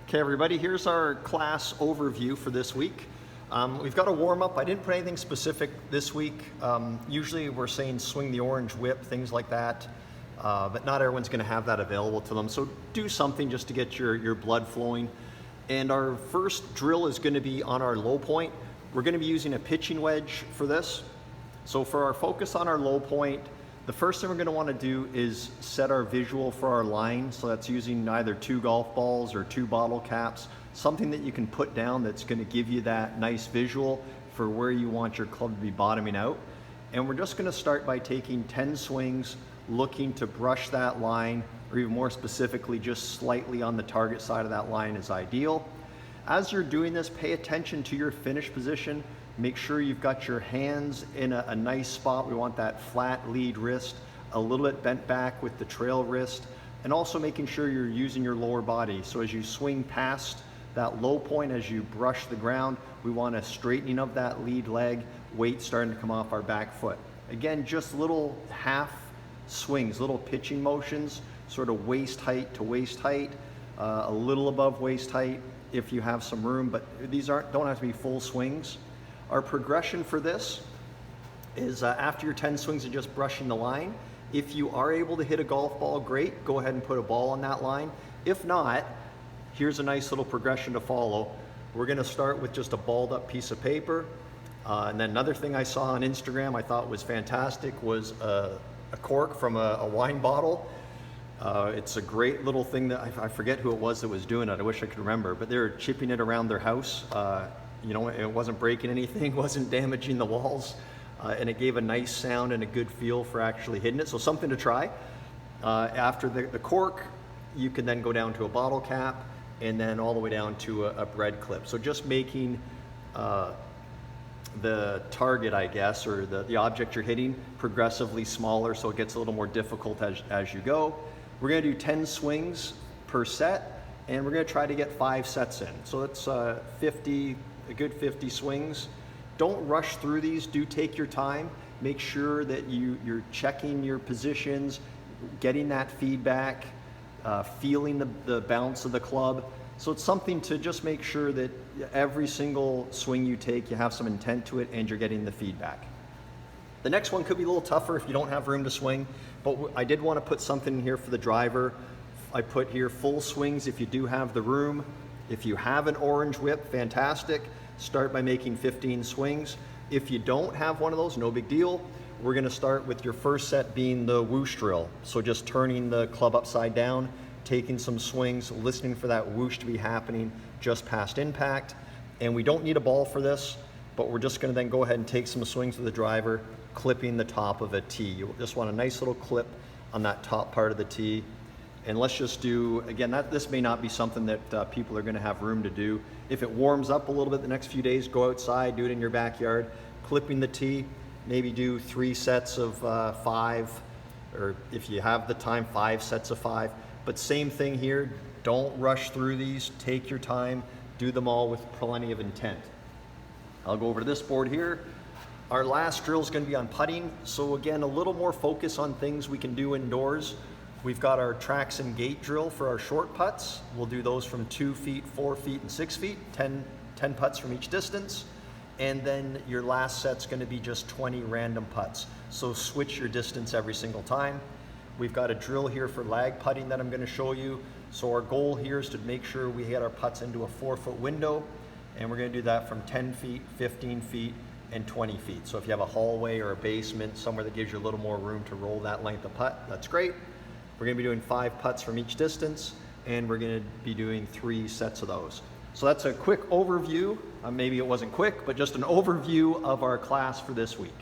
Okay, everybody, here's our class overview for this week. We've got a warm-up. I didn't put anything specific this week. Usually we're saying swing the orange whip, things like that, but not everyone's going to have that available to them. So do something just to get your blood flowing. And our first drill is going to be on our low point. We're going to be using a pitching wedge for this. So for our focus on our low point, the first thing we're going to want to do is set our visual for our line. So that's using either 2 golf balls or 2 bottle caps, something that you can put down that's going to give you that nice visual for where you want your club to be bottoming out. And we're just going to start by taking 10 swings, looking to brush that line, or even more specifically, just slightly on the target side of that line is ideal. As you're doing this, pay attention to your finish position. Make sure you've got your hands in a nice spot. We want that flat lead wrist, a little bit bent back with the trail wrist, and also making sure you're using your lower body. So as you swing past that low point, as you brush the ground, we want a straightening of that lead leg, weight starting to come off our back foot. Again, just little half swings, little pitching motions, sort of waist height to waist height, a little above waist height if you have some room, but these don't have to be full swings. Our progression for this is after your 10 swings of just brushing the line, if you are able to hit a golf ball, great, go ahead and put a ball on that line. If not, here's a nice little progression to follow. We're gonna start with just a balled up piece of paper. And then another thing I saw on Instagram I thought was fantastic was a cork from a wine bottle. It's a great little thing that I forget who it was that was doing it. I wish I could remember, but they were chipping it around their house. You know, it wasn't breaking anything, wasn't damaging the walls, and it gave a nice sound and a good feel for actually hitting it. So something to try. After the cork, you can then go down to a bottle cap and then all the way down to a bread clip. So just making the target, I guess, or the object you're hitting progressively smaller so it gets a little more difficult as you go. We're gonna do 10 swings per set, and we're gonna try to get 5 sets in. So that's a good 50 swings. Don't rush through these, do take your time. Make sure that you're checking your positions, getting that feedback, feeling the bounce of the club. So it's something to just make sure that every single swing you take, you have some intent to it and you're getting the feedback. The next one could be a little tougher if you don't have room to swing, but I did want to put something in here for the driver. I put here full swings if you do have the room. If you have an orange whip, fantastic. Start by making 15 swings. If you don't have one of those, no big deal. We're gonna start with your first set being the whoosh drill. So just turning the club upside down, taking some swings, listening for that whoosh to be happening just past impact. And we don't need a ball for this, but we're just gonna then go ahead and take some swings with the driver, clipping the top of a tee. You just want a nice little clip on that top part of the tee. And let's just do, again, this may not be something that people are gonna have room to do. If it warms up a little bit the next few days, go outside, do it in your backyard, clipping the tee, maybe do 3 sets of 5, or if you have the time, 5 sets of 5. But same thing here, don't rush through these, take your time, do them all with plenty of intent. I'll go over to this board here. Our last drill is gonna be on putting. So again, a little more focus on things we can do indoors. We've got our tracks and gate drill for our short putts. We'll do those from 2 feet, 4 feet, and 6 feet, 10 putts from each distance. And then your last set's gonna be just 20 random putts. So switch your distance every single time. We've got a drill here for lag putting that I'm gonna show you. So our goal here is to make sure we get our putts into a 4-foot window. And we're gonna do that from 10 feet, 15 feet, and 20 feet. So if you have a hallway or a basement, somewhere that gives you a little more room to roll that length of putt, that's great. We're gonna be doing 5 putts from each distance, and we're gonna be doing 3 sets of those. So that's a quick overview. Maybe it wasn't quick, but just an overview of our class for this week.